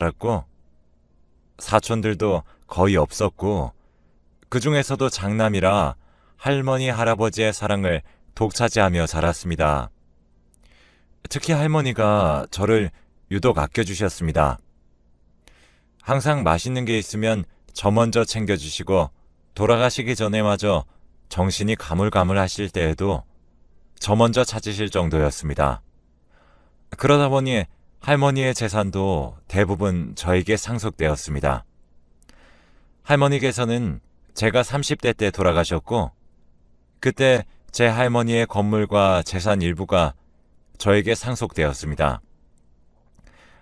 살았고 사촌들도 거의 없었고 그 중에서도 장남이라 할머니, 할아버지의 사랑을 독차지하며 자랐습니다. 특히 할머니가 저를 유독 아껴주셨습니다. 항상 맛있는 게 있으면 저 먼저 챙겨주시고 돌아가시기 전에마저 정신이 가물가물하실 때에도 저 먼저 찾으실 정도였습니다. 그러다 보니 할머니의 재산도 대부분 저에게 상속되었습니다. 할머니께서는 제가 30대 때 돌아가셨고 그때 제 할머니의 건물과 재산 일부가 저에게 상속되었습니다.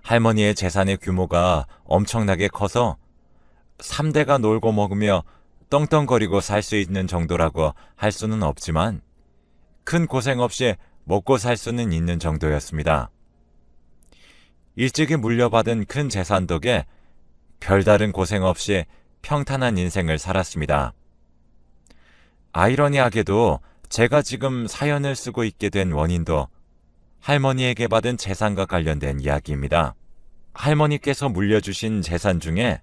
할머니의 재산의 규모가 엄청나게 커서 3대가 놀고 먹으며 떵떵거리고 살 수 있는 정도라고 할 수는 없지만 큰 고생 없이 먹고 살 수는 있는 정도였습니다. 일찍이 물려받은 큰 재산 덕에 별다른 고생 없이 평탄한 인생을 살았습니다. 아이러니하게도 제가 지금 사연을 쓰고 있게 된 원인도 할머니에게 받은 재산과 관련된 이야기입니다. 할머니께서 물려주신 재산 중에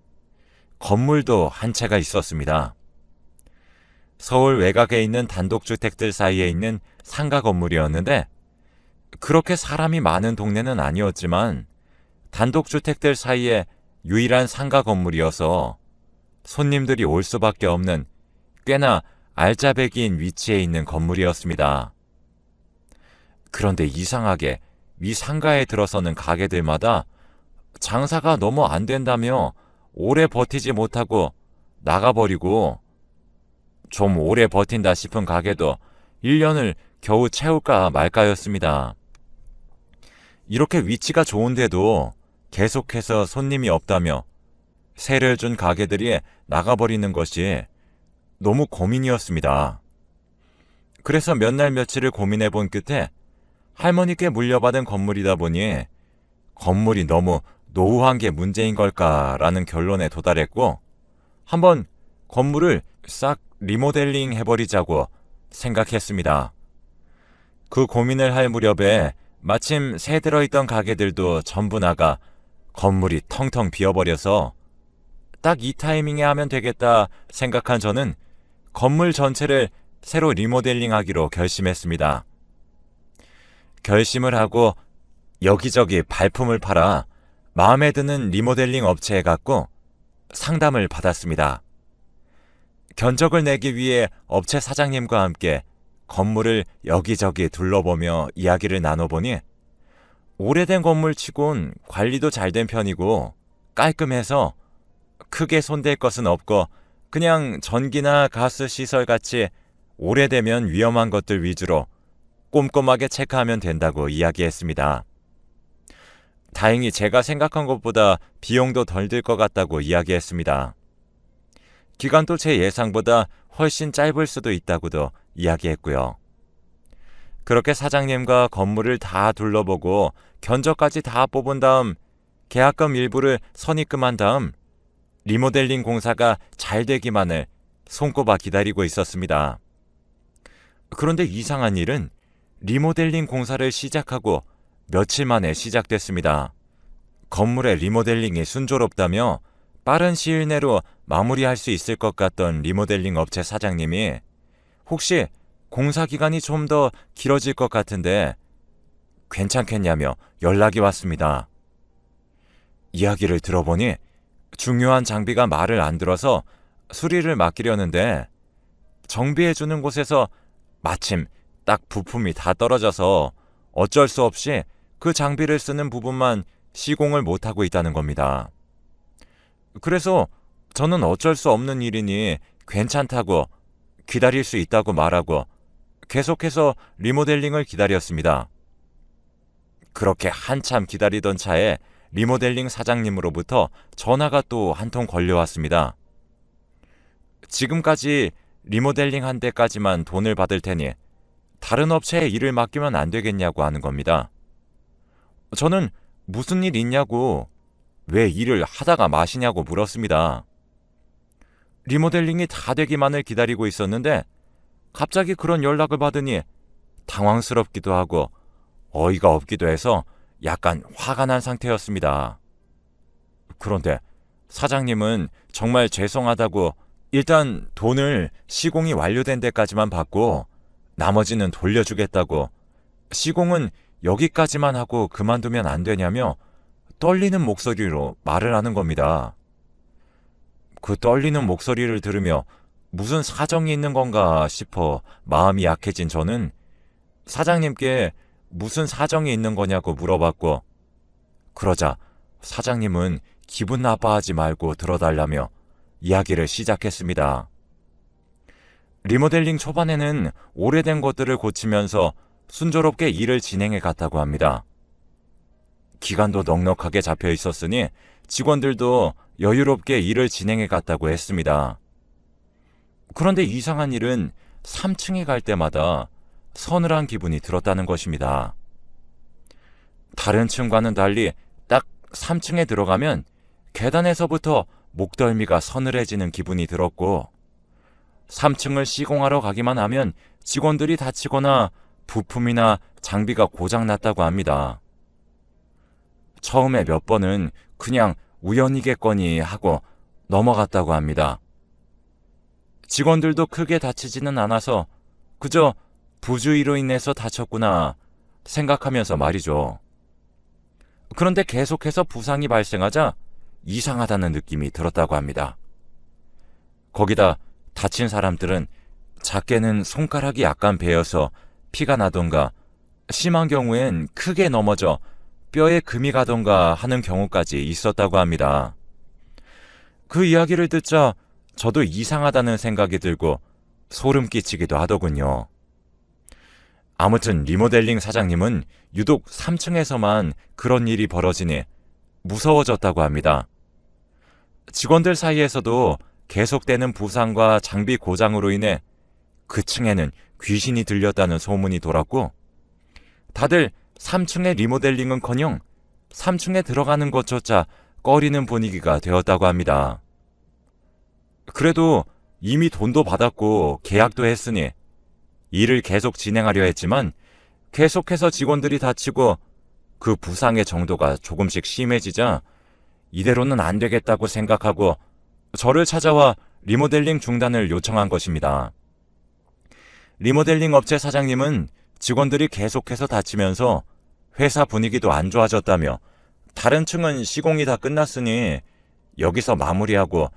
건물도 한 채가 있었습니다. 서울 외곽에 있는 단독주택들 사이에 있는 상가 건물이었는데 그렇게 사람이 많은 동네는 아니었지만 단독주택들 사이에 유일한 상가 건물이어서 손님들이 올 수밖에 없는 꽤나 알짜배기인 위치에 있는 건물이었습니다. 그런데 이상하게 이 상가에 들어서는 가게들마다 장사가 너무 안 된다며 오래 버티지 못하고 나가버리고 좀 오래 버틴다 싶은 가게도 1년을 겨우 채울까 말까였습니다. 이렇게 위치가 좋은데도 계속해서 손님이 없다며 세를 준 가게들이 나가버리는 것이 너무 고민이었습니다. 그래서 몇 날 며칠을 고민해 본 끝에 할머니께 물려받은 건물이다 보니 건물이 너무 노후한 게 문제인 걸까라는 결론에 도달했고 한번 건물을 싹 리모델링 해버리자고 생각했습니다. 그 고민을 할 무렵에 마침 새 들어있던 가게들도 전부 나가 건물이 텅텅 비어버려서 딱 이 타이밍에 하면 되겠다 생각한 저는 건물 전체를 새로 리모델링하기로 결심했습니다. 결심을 하고 여기저기 발품을 팔아 마음에 드는 리모델링 업체에 갔고 상담을 받았습니다. 견적을 내기 위해 업체 사장님과 함께 건물을 여기저기 둘러보며 이야기를 나눠보니 오래된 건물치곤 관리도 잘 된 편이고 깔끔해서 크게 손댈 것은 없고 그냥 전기나 가스 시설 같이 오래되면 위험한 것들 위주로 꼼꼼하게 체크하면 된다고 이야기했습니다. 다행히 제가 생각한 것보다 비용도 덜 들 것 같다고 이야기했습니다. 기간도 제 예상보다 훨씬 짧을 수도 있다고도 이야기했고요. 그렇게 사장님과 건물을 다 둘러보고 견적까지 다 뽑은 다음 계약금 일부를 선입금한 다음 리모델링 공사가 잘 되기만을 손꼽아 기다리고 있었습니다. 그런데 이상한 일은 리모델링 공사를 시작하고 며칠 만에 시작됐습니다. 건물의 리모델링이 순조롭다며 빠른 시일 내로 마무리할 수 있을 것 같던 리모델링 업체 사장님이 혹시 공사 기간이 좀 더 길어질 것 같은데 괜찮겠냐며 연락이 왔습니다. 이야기를 들어보니 중요한 장비가 말을 안 들어서 수리를 맡기려는데 정비해주는 곳에서 마침 딱 부품이 다 떨어져서 어쩔 수 없이 그 장비를 쓰는 부분만 시공을 못하고 있다는 겁니다. 그래서 저는 어쩔 수 없는 일이니 괜찮다고 기다릴 수 있다고 말하고 계속해서 리모델링을 기다렸습니다. 그렇게 한참 기다리던 차에 리모델링 사장님으로부터 전화가 또 한 통 걸려왔습니다. 지금까지 리모델링 한 데까지만 돈을 받을 테니 다른 업체에 일을 맡기면 안 되겠냐고 하는 겁니다. 저는 무슨 일 있냐고 왜 일을 하다가 마시냐고 물었습니다. 리모델링이 다 되기만을 기다리고 있었는데 갑자기 그런 연락을 받으니 당황스럽기도 하고 어이가 없기도 해서 약간 화가 난 상태였습니다. 그런데 사장님은 정말 죄송하다고 일단 돈을 시공이 완료된 데까지만 받고 나머지는 돌려주겠다고, 시공은 여기까지만 하고 그만두면 안 되냐며 떨리는 목소리로 말을 하는 겁니다. 그 떨리는 목소리를 들으며 무슨 사정이 있는 건가 싶어 마음이 약해진 저는 사장님께 무슨 사정이 있는 거냐고 물어봤고, 그러자 사장님은 기분 나빠하지 말고 들어달라며 이야기를 시작했습니다. 리모델링 초반에는 오래된 것들을 고치면서 순조롭게 일을 진행해 갔다고 합니다. 기간도 넉넉하게 잡혀 있었으니 직원들도 여유롭게 일을 진행해 갔다고 했습니다. 그런데 이상한 일은 3층에 갈 때마다 서늘한 기분이 들었다는 것입니다. 다른 층과는 달리 딱 3층에 들어가면 계단에서부터 목덜미가 서늘해지는 기분이 들었고, 3층을 시공하러 가기만 하면 직원들이 다치거나 부품이나 장비가 고장났다고 합니다. 처음에 몇 번은 그냥 우연이겠거니 하고 넘어갔다고 합니다. 직원들도 크게 다치지는 않아서 그저 부주의로 인해서 다쳤구나 생각하면서 말이죠. 그런데 계속해서 부상이 발생하자 이상하다는 느낌이 들었다고 합니다. 거기다 다친 사람들은 작게는 손가락이 약간 베어서 피가 나던가, 심한 경우엔 크게 넘어져 뼈에 금이 가던가 하는 경우까지 있었다고 합니다. 그 이야기를 듣자 저도 이상하다는 생각이 들고 소름 끼치기도 하더군요. 아무튼 리모델링 사장님은 유독 3층에서만 그런 일이 벌어지니 무서워졌다고 합니다. 직원들 사이에서도 계속되는 부상과 장비 고장으로 인해 그 층에는 귀신이 들렸다는 소문이 돌았고, 다들 3층의 리모델링은커녕 3층에 들어가는 것조차 꺼리는 분위기가 되었다고 합니다. 그래도 이미 돈도 받았고 계약도 했으니 일을 계속 진행하려 했지만 계속해서 직원들이 다치고 그 부상의 정도가 조금씩 심해지자 이대로는 안 되겠다고 생각하고 저를 찾아와 리모델링 중단을 요청한 것입니다. 리모델링 업체 사장님은 직원들이 계속해서 다치면서 회사 분위기도 안 좋아졌다며 다른 층은 시공이 다 끝났으니 여기서 마무리하고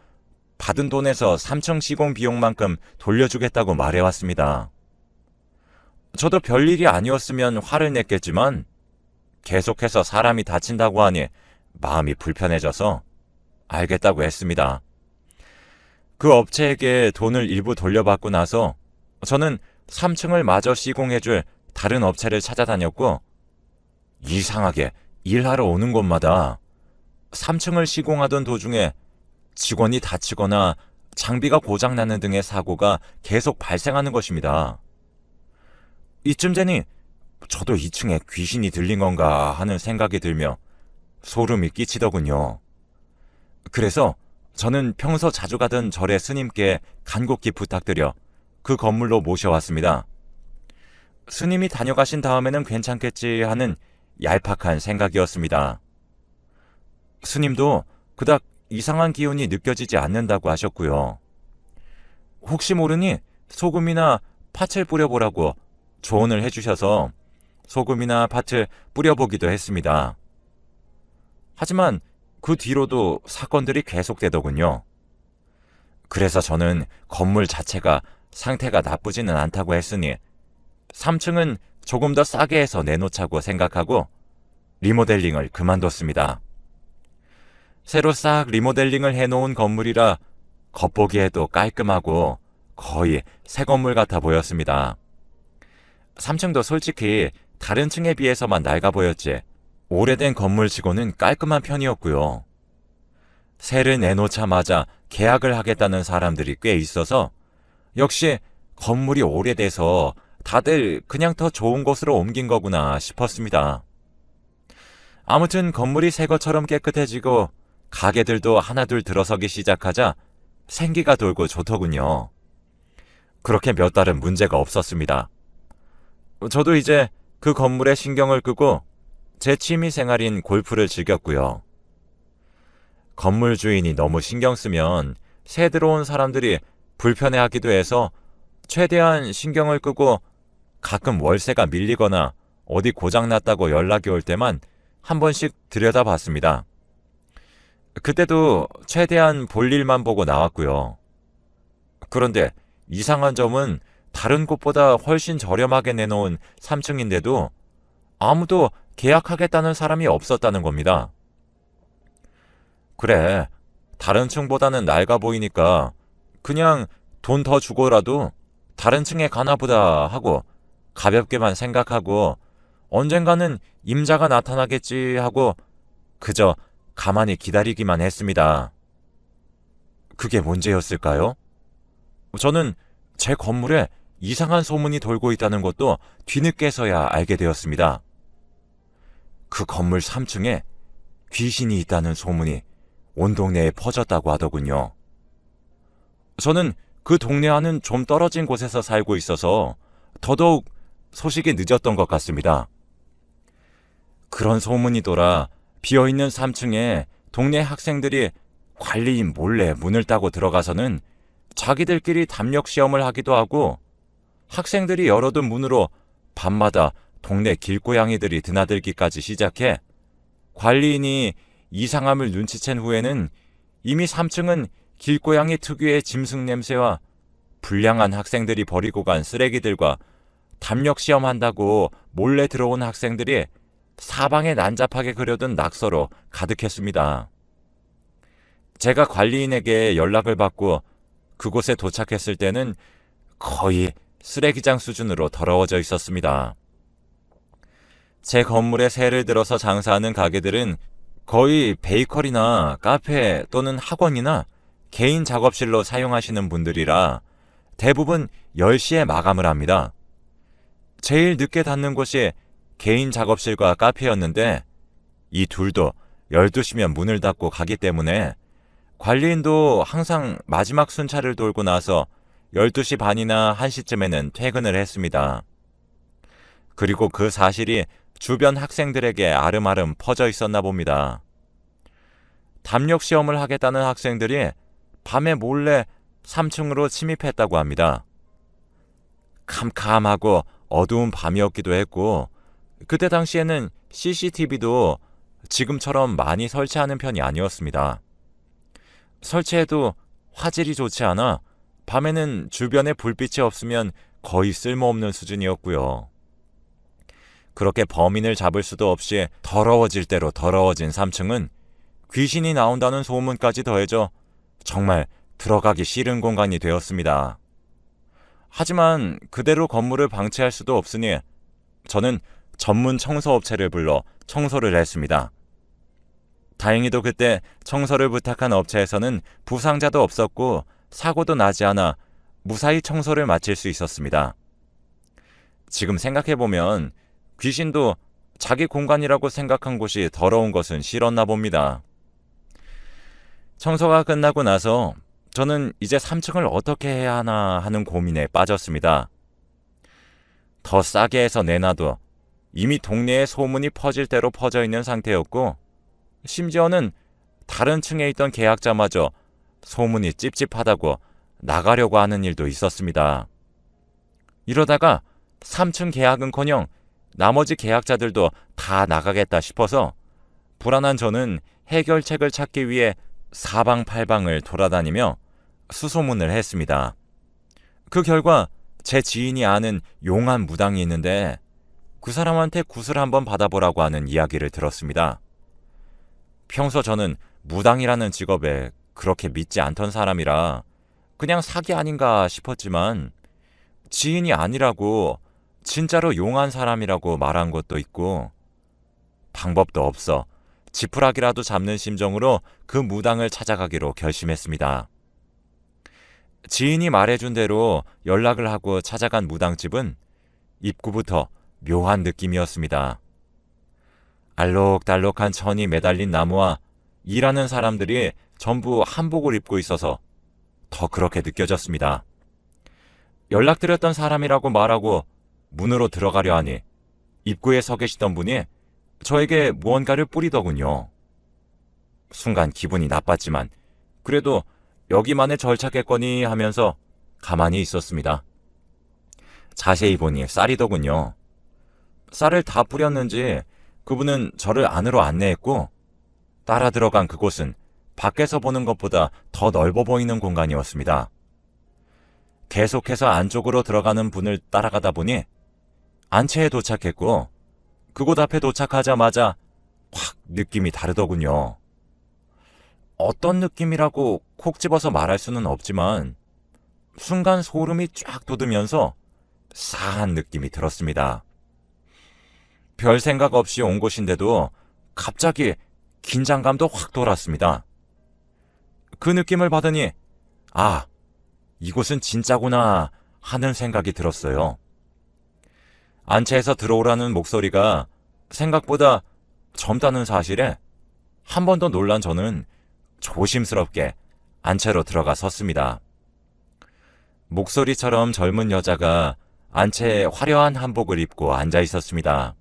받은 돈에서 3층 시공 비용만큼 돌려주겠다고 말해왔습니다. 저도 별일이 아니었으면 화를 냈겠지만 계속해서 사람이 다친다고 하니 마음이 불편해져서 알겠다고 했습니다. 그 업체에게 돈을 일부 돌려받고 나서 저는 3층을 마저 시공해줄 다른 업체를 찾아다녔고, 이상하게 일하러 오는 곳마다 3층을 시공하던 도중에 직원이 다치거나 장비가 고장나는 등의 사고가 계속 발생하는 것입니다. 이쯤 되니 저도 2층에 귀신이 들린 건가 하는 생각이 들며 소름이 끼치더군요. 그래서 저는 평소 자주 가던 절의 스님께 간곡히 부탁드려 그 건물로 모셔왔습니다. 스님이 다녀가신 다음에는 괜찮겠지 하는 얄팍한 생각이었습니다. 스님도 그닥 이상한 기운이 느껴지지 않는다고 하셨고요. 혹시 모르니 소금이나 팥을 뿌려보라고 조언을 해주셔서 소금이나 팥을 뿌려보기도 했습니다. 하지만 그 뒤로도 사건들이 계속되더군요. 그래서 저는 건물 자체가 상태가 나쁘지는 않다고 했으니 3층은 조금 더 싸게 해서 내놓자고 생각하고 리모델링을 그만뒀습니다. 새로 싹 리모델링을 해놓은 건물이라 겉보기에도 깔끔하고 거의 새 건물 같아 보였습니다. 3층도 솔직히 다른 층에 비해서만 낡아 보였지 오래된 건물치고는 깔끔한 편이었고요. 새를 내놓자마자 계약을 하겠다는 사람들이 꽤 있어서 역시 건물이 오래돼서 다들 그냥 더 좋은 곳으로 옮긴 거구나 싶었습니다. 아무튼 건물이 새 것처럼 깨끗해지고 가게들도 하나둘 들어서기 시작하자 생기가 돌고 좋더군요. 그렇게 몇 달은 문제가 없었습니다. 저도 이제 그 건물에 신경을 끄고 제 취미 생활인 골프를 즐겼고요. 건물 주인이 너무 신경 쓰면 새 들어온 사람들이 불편해하기도 해서 최대한 신경을 끄고 가끔 월세가 밀리거나 어디 고장났다고 연락이 올 때만 한 번씩 들여다봤습니다. 그때도 최대한 볼 일만 보고 나왔고요. 그런데 이상한 점은 다른 곳보다 훨씬 저렴하게 내놓은 3층인데도 아무도 계약하겠다는 사람이 없었다는 겁니다. 그래, 다른 층보다는 낡아 보이니까 그냥 돈 더 주고라도 다른 층에 가나보다 하고 가볍게만 생각하고 언젠가는 임자가 나타나겠지 하고 그저 가만히 기다리기만 했습니다. 그게 문제였을까요? 저는 제 건물에 이상한 소문이 돌고 있다는 것도 뒤늦게서야 알게 되었습니다. 그 건물 3층에 귀신이 있다는 소문이 온 동네에 퍼졌다고 하더군요. 저는 그 동네와는 좀 떨어진 곳에서 살고 있어서 더더욱 소식이 늦었던 것 같습니다. 그런 소문이 돌아 비어있는 3층에 동네 학생들이 관리인 몰래 문을 따고 들어가서는 자기들끼리 담력 시험을 하기도 하고 학생들이 열어둔 문으로 밤마다 동네 길고양이들이 드나들기까지 시작해 관리인이 이상함을 눈치챈 후에는 이미 3층은 길고양이 특유의 짐승 냄새와 불량한 학생들이 버리고 간 쓰레기들과 담력 시험한다고 몰래 들어온 학생들이 사방에 난잡하게 그려둔 낙서로 가득했습니다. 제가 관리인에게 연락을 받고 그곳에 도착했을 때는 거의 쓰레기장 수준으로 더러워져 있었습니다. 제 건물에 새를 들어서 장사하는 가게들은 거의 베이커리나 카페 또는 학원이나 개인 작업실로 사용하시는 분들이라 대부분 10시에 마감을 합니다. 제일 늦게 닫는 곳이 개인 작업실과 카페였는데 이 둘도 12시면 문을 닫고 가기 때문에 관리인도 항상 마지막 순찰을 돌고 나서 12시 반이나 1시쯤에는 퇴근을 했습니다. 그리고 그 사실이 주변 학생들에게 아름아름 퍼져 있었나 봅니다. 담력 시험을 하겠다는 학생들이 밤에 몰래 3층으로 침입했다고 합니다. 캄캄하고 어두운 밤이었기도 했고 그때 당시에는 CCTV도 지금처럼 많이 설치하는 편이 아니었습니다. 설치해도 화질이 좋지 않아 밤에는 주변에 불빛이 없으면 거의 쓸모없는 수준이었고요. 그렇게 범인을 잡을 수도 없이 더러워질 대로 더러워진 3층은 귀신이 나온다는 소문까지 더해져 정말 들어가기 싫은 공간이 되었습니다. 하지만 그대로 건물을 방치할 수도 없으니 저는 전문 청소업체를 불러 청소를 했습니다. 다행히도 그때 청소를 부탁한 업체에서는 부상자도 없었고 사고도 나지 않아 무사히 청소를 마칠 수 있었습니다. 지금 생각해보면 귀신도 자기 공간이라고 생각한 곳이 더러운 것은 싫었나 봅니다. 청소가 끝나고 나서 저는 이제 3층을 어떻게 해야 하나 하는 고민에 빠졌습니다. 더 싸게 해서 내놔도 이미 동네에 소문이 퍼질 대로 퍼져 있는 상태였고 심지어는 다른 층에 있던 계약자마저 소문이 찝찝하다고 나가려고 하는 일도 있었습니다. 이러다가 3층 계약은커녕 나머지 계약자들도 다 나가겠다 싶어서 불안한 저는 해결책을 찾기 위해 사방팔방을 돌아다니며 수소문을 했습니다. 그 결과 제 지인이 아는 용한 무당이 있는데 그 사람한테 굿을 한번 받아보라고 하는 이야기를 들었습니다. 평소 저는 무당이라는 직업에 그렇게 믿지 않던 사람이라 그냥 사기 아닌가 싶었지만 지인이 아니라고 진짜로 용한 사람이라고 말한 것도 있고 방법도 없어 지푸라기라도 잡는 심정으로 그 무당을 찾아가기로 결심했습니다. 지인이 말해준 대로 연락을 하고 찾아간 무당집은 입구부터 묘한 느낌이었습니다. 알록달록한 천이 매달린 나무와 일하는 사람들이 전부 한복을 입고 있어서 더 그렇게 느껴졌습니다. 연락드렸던 사람이라고 말하고 문으로 들어가려 하니 입구에 서 계시던 분이 저에게 무언가를 뿌리더군요. 순간 기분이 나빴지만 그래도 여기만에 절착했거니 하면서 가만히 있었습니다. 자세히 보니 쌀이더군요. 쌀을 다 뿌렸는지 그분은 저를 안으로 안내했고 따라 들어간 그곳은 밖에서 보는 것보다 더 넓어 보이는 공간이었습니다. 계속해서 안쪽으로 들어가는 분을 따라가다 보니 안채에 도착했고 그곳 앞에 도착하자마자 확 느낌이 다르더군요. 어떤 느낌이라고 콕 집어서 말할 수는 없지만 순간 소름이 쫙 돋으면서 싸한 느낌이 들었습니다. 별 생각 없이 온 곳인데도 갑자기 긴장감도 확 돌았습니다. 그 느낌을 받으니 아, 이곳은 진짜구나 하는 생각이 들었어요. 안채에서 들어오라는 목소리가 생각보다 젊다는 사실에 한 번 더 놀란 저는 조심스럽게 안채로 들어가 섰습니다. 목소리처럼 젊은 여자가 안채에 화려한 한복을 입고 앉아 있었습니다.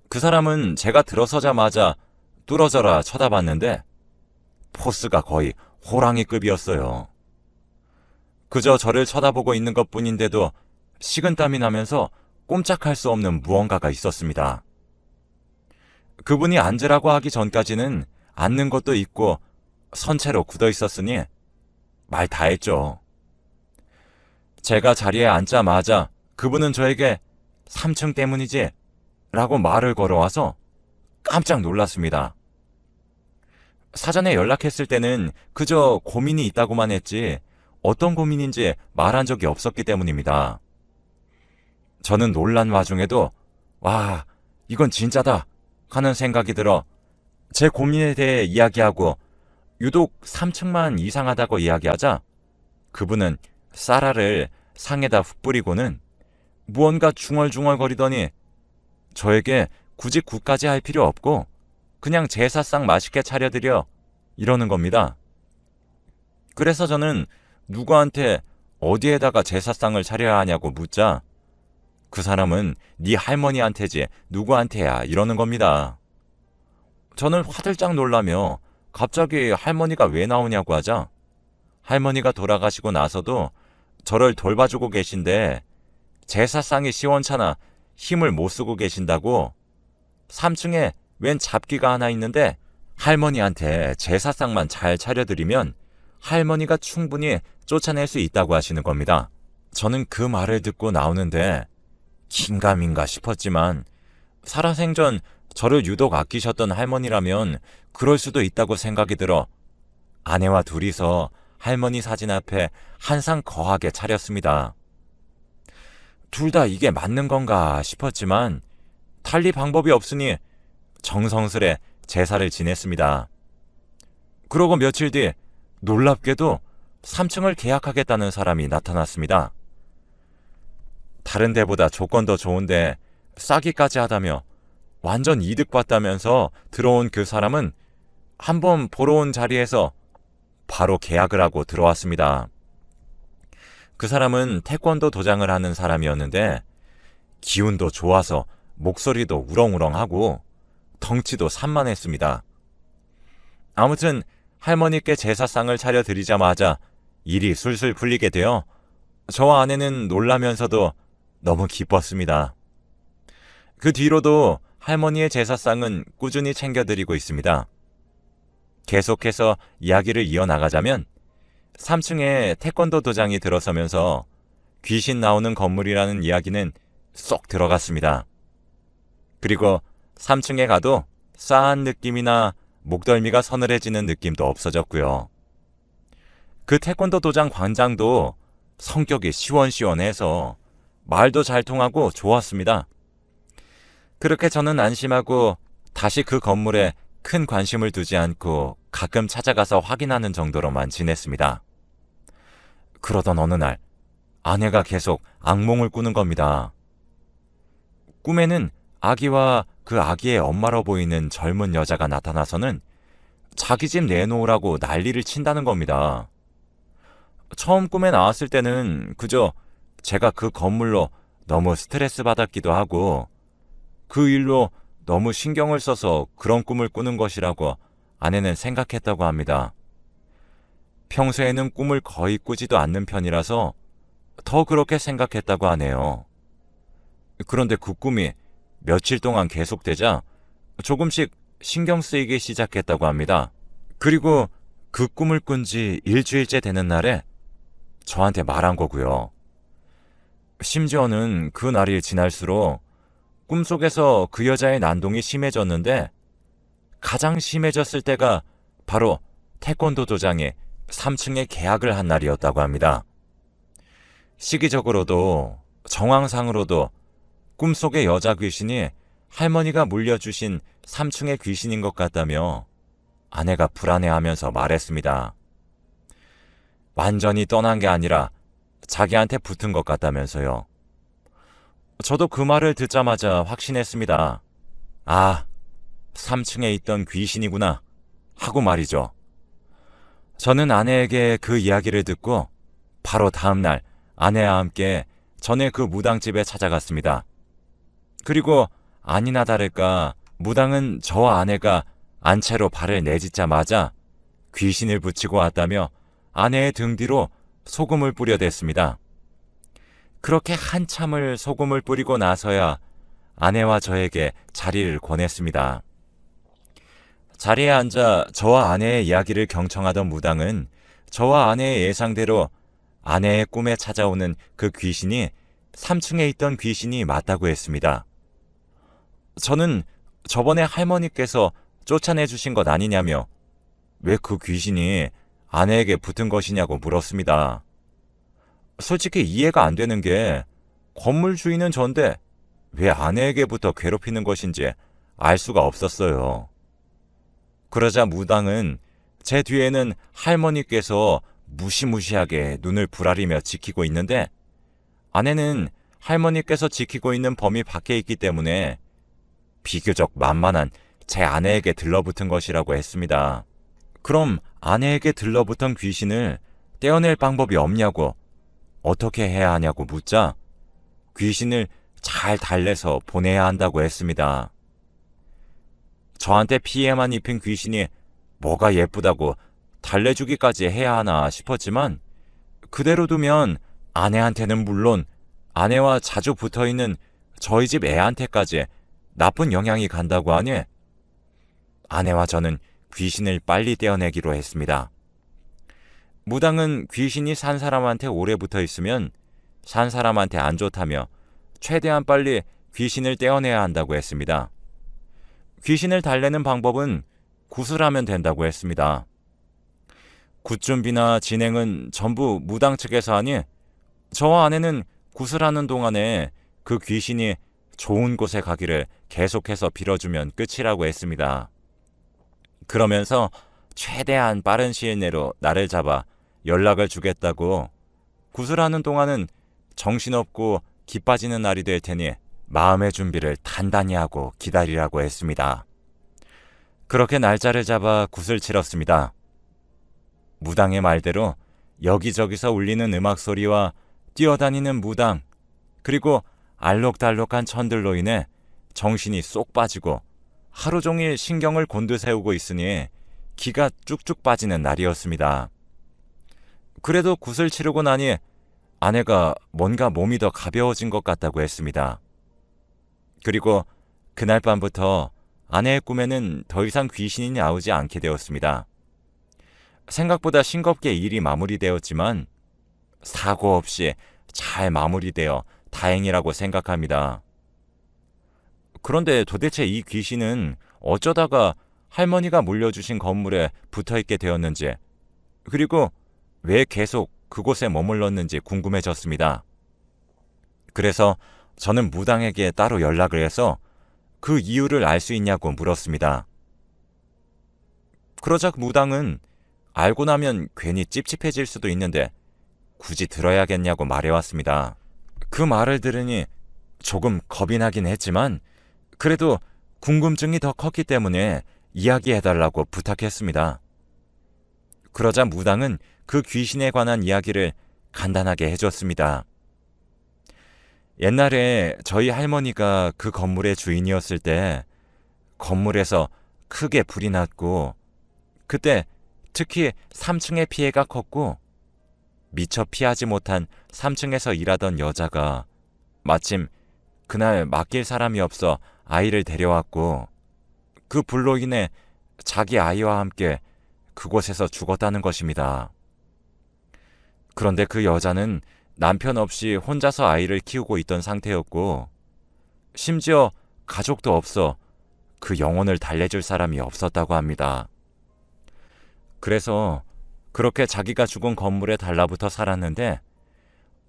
그 사람은 제가 들어서자마자 뚫어져라 쳐다봤는데 포스가 거의 호랑이급이었어요. 그저 저를 쳐다보고 있는 것뿐인데도 식은땀이 나면서 꼼짝할 수 없는 무언가가 있었습니다. 그분이 앉으라고 하기 전까지는 앉는 것도 있고 선체로 굳어 있었으니 말 다 했죠. 제가 자리에 앉자마자 그분은 저에게 3층 때문이지? 라고 말을 걸어와서 깜짝 놀랐습니다. 사전에 연락했을 때는 그저 고민이 있다고만 했지 어떤 고민인지 말한 적이 없었기 때문입니다. 저는 놀란 와중에도 와, 이건 진짜다 하는 생각이 들어 제 고민에 대해 이야기하고 유독 3층만 이상하다고 이야기하자 그분은 쌀알을 상에다 훅 뿌리고는 무언가 중얼중얼거리더니 저에게 굳이 국까지 할 필요 없고 그냥 제사상 맛있게 차려드려 이러는 겁니다. 그래서 저는 누구한테 어디에다가 제사상을 차려야 하냐고 묻자 그 사람은 네 할머니한테지 누구한테야 이러는 겁니다. 저는 화들짝 놀라며 갑자기 할머니가 왜 나오냐고 하자 할머니가 돌아가시고 나서도 저를 돌봐주고 계신데 제사상이 시원찮아 힘을 못 쓰고 계신다고 3층에 웬 잡기가 하나 있는데 할머니한테 제사상만 잘 차려드리면 할머니가 충분히 쫓아낼 수 있다고 하시는 겁니다. 저는 그 말을 듣고 나오는데 긴가민가 싶었지만 살아생전 저를 유독 아끼셨던 할머니라면 그럴 수도 있다고 생각이 들어 아내와 둘이서 할머니 사진 앞에 한상 거하게 차렸습니다. 둘 다 이게 맞는 건가 싶었지만 달리 방법이 없으니 정성스레 제사를 지냈습니다. 그러고 며칠 뒤 놀랍게도 3층을 계약하겠다는 사람이 나타났습니다. 다른 데보다 조건도 좋은데 싸기까지 하다며 완전 이득 봤다면서 들어온 그 사람은 한번 보러 온 자리에서 바로 계약을 하고 들어왔습니다. 그 사람은 태권도 도장을 하는 사람이었는데 기운도 좋아서 목소리도 우렁우렁하고 덩치도 산만했습니다. 아무튼 할머니께 제사상을 차려드리자마자 일이 술술 풀리게 되어 저와 아내는 놀라면서도 너무 기뻤습니다. 그 뒤로도 할머니의 제사상은 꾸준히 챙겨드리고 있습니다. 계속해서 이야기를 이어나가자면 3층에 태권도 도장이 들어서면서 귀신 나오는 건물이라는 이야기는 쏙 들어갔습니다. 그리고 3층에 가도 싸한 느낌이나 목덜미가 서늘해지는 느낌도 없어졌고요. 그 태권도 도장 관장도 성격이 시원시원해서 말도 잘 통하고 좋았습니다. 그렇게 저는 안심하고 다시 그 건물에 큰 관심을 두지 않고 가끔 찾아가서 확인하는 정도로만 지냈습니다. 그러던 어느 날 아내가 계속 악몽을 꾸는 겁니다. 꿈에는 아기와 그 아기의 엄마로 보이는 젊은 여자가 나타나서는 자기 집 내놓으라고 난리를 친다는 겁니다. 처음 꿈에 나왔을 때는 그저 제가 그 건물로 너무 스트레스 받았기도 하고 그 일로 너무 신경을 써서 그런 꿈을 꾸는 것이라고 아내는 생각했다고 합니다. 평소에는 꿈을 거의 꾸지도 않는 편이라서 더 그렇게 생각했다고 하네요. 그런데 그 꿈이 며칠 동안 계속되자 조금씩 신경 쓰이기 시작했다고 합니다. 그리고 그 꿈을 꾼 지 일주일째 되는 날에 저한테 말한 거고요. 심지어는 그 날이 지날수록 꿈속에서 그 여자의 난동이 심해졌는데 가장 심해졌을 때가 바로 태권도 도장에 3층에 계약을 한 날이었다고 합니다. 시기적으로도 정황상으로도 꿈속의 여자 귀신이 할머니가 물려주신 3층의 귀신인 것 같다며 아내가 불안해하면서 말했습니다. 완전히 떠난 게 아니라 자기한테 붙은 것 같다면서요. 저도 그 말을 듣자마자 확신했습니다. 아, 3층에 있던 귀신이구나 하고 말이죠. 저는 아내에게 그 이야기를 듣고 바로 다음날 아내와 함께 전에 그 무당집에 찾아갔습니다. 그리고 아니나 다를까 무당은 저와 아내가 안채로 발을 내딛자마자 귀신을 붙이고 왔다며 아내의 등 뒤로 소금을 뿌려댔습니다. 그렇게 한참을 소금을 뿌리고 나서야 아내와 저에게 자리를 권했습니다. 자리에 앉아 저와 아내의 이야기를 경청하던 무당은 저와 아내의 예상대로 아내의 꿈에 찾아오는 그 귀신이 3층에 있던 귀신이 맞다고 했습니다. 저는 저번에 할머니께서 쫓아내주신 것 아니냐며 왜 그 귀신이 아내에게 붙은 것이냐고 물었습니다. 솔직히 이해가 안 되는 게 건물 주인은 전데 왜 아내에게부터 괴롭히는 것인지 알 수가 없었어요. 그러자 무당은 제 뒤에는 할머니께서 무시무시하게 눈을 부라리며 지키고 있는데 아내는 할머니께서 지키고 있는 범위 밖에 있기 때문에 비교적 만만한 제 아내에게 들러붙은 것이라고 했습니다. 그럼 아내에게 들러붙은 귀신을 떼어낼 방법이 없냐고 어떻게 해야 하냐고 묻자 귀신을 잘 달래서 보내야 한다고 했습니다. 저한테 피해만 입힌 귀신이 뭐가 예쁘다고 달래주기까지 해야 하나 싶었지만 그대로 두면 아내한테는 물론 아내와 자주 붙어있는 저희 집 애한테까지 나쁜 영향이 간다고 하니 아내와 저는 귀신을 빨리 떼어내기로 했습니다. 무당은 귀신이 산 사람한테 오래 붙어 있으면 산 사람한테 안 좋다며 최대한 빨리 귀신을 떼어내야 한다고 했습니다. 귀신을 달래는 방법은 구슬하면 된다고 했습니다. 굿 준비나 진행은 전부 무당 측에서 하니 저와 아내는 구슬하는 동안에 그 귀신이 좋은 곳에 가기를 계속해서 빌어주면 끝이라고 했습니다. 그러면서 최대한 빠른 시일 내로 나를 잡아 연락을 주겠다고 구슬하는 동안은 정신없고 기 빠지는 날이 될 테니 마음의 준비를 단단히 하고 기다리라고 했습니다. 그렇게 날짜를 잡아 굿을 치렀습니다. 무당의 말대로 여기저기서 울리는 음악 소리와 뛰어다니는 무당, 그리고 알록달록한 천들로 인해 정신이 쏙 빠지고 하루 종일 신경을 곤두세우고 있으니 기가 쭉쭉 빠지는 날이었습니다. 그래도 굿을 치르고 나니 아내가 뭔가 몸이 더 가벼워진 것 같다고 했습니다. 그리고 그날 밤부터 아내의 꿈에는 더 이상 귀신이 나오지 않게 되었습니다. 생각보다 싱겁게 일이 마무리되었지만 사고 없이 잘 마무리되어 다행이라고 생각합니다. 그런데 도대체 이 귀신은 어쩌다가 할머니가 물려주신 건물에 붙어있게 되었는지, 그리고 왜 계속 그곳에 머물렀는지 궁금해졌습니다. 그래서 저는 무당에게 따로 연락을 해서 그 이유를 알 수 있냐고 물었습니다. 그러자 무당은 알고 나면 괜히 찝찝해질 수도 있는데 굳이 들어야겠냐고 말해왔습니다. 그 말을 들으니 조금 겁이 나긴 했지만 그래도 궁금증이 더 컸기 때문에 이야기해달라고 부탁했습니다. 그러자 무당은 그 귀신에 관한 이야기를 간단하게 해줬습니다. 옛날에 저희 할머니가 그 건물의 주인이었을 때 건물에서 크게 불이 났고 그때 특히 3층의 피해가 컸고 미처 피하지 못한 3층에서 일하던 여자가 마침 그날 맡길 사람이 없어 아이를 데려왔고 그 불로 인해 자기 아이와 함께 그곳에서 죽었다는 것입니다. 그런데 그 여자는 남편 없이 혼자서 아이를 키우고 있던 상태였고 심지어 가족도 없어 그 영혼을 달래줄 사람이 없었다고 합니다. 그래서 그렇게 자기가 죽은 건물에 달라붙어 살았는데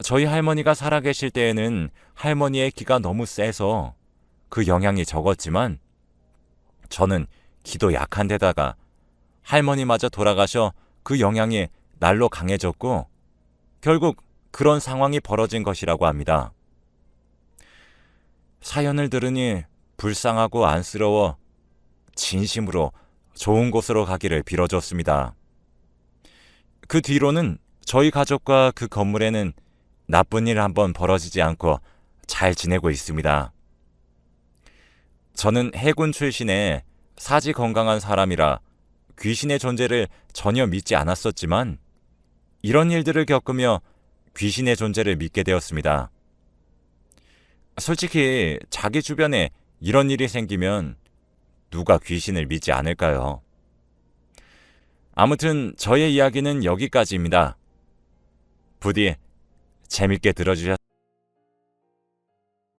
저희 할머니가 살아계실 때에는 할머니의 기가 너무 세서 그 영향이 적었지만 저는 기도 약한 데다가 할머니마저 돌아가셔 그 영향이 날로 강해졌고 결국 그런 상황이 벌어진 것이라고 합니다. 사연을 들으니 불쌍하고 안쓰러워 진심으로 좋은 곳으로 가기를 빌어줬습니다. 그 뒤로는 저희 가족과 그 건물에는 나쁜 일 한번 벌어지지 않고 잘 지내고 있습니다. 저는 해군 출신의 사지 건강한 사람이라 귀신의 존재를 전혀 믿지 않았었지만 이런 일들을 겪으며 귀신의 존재를 믿게 되었습니다. 솔직히 자기 주변에 이런 일이 생기면 누가 귀신을 믿지 않을까요? 아무튼 저의 이야기는 여기까지입니다. 부디 재밌게 들어주셨습니다.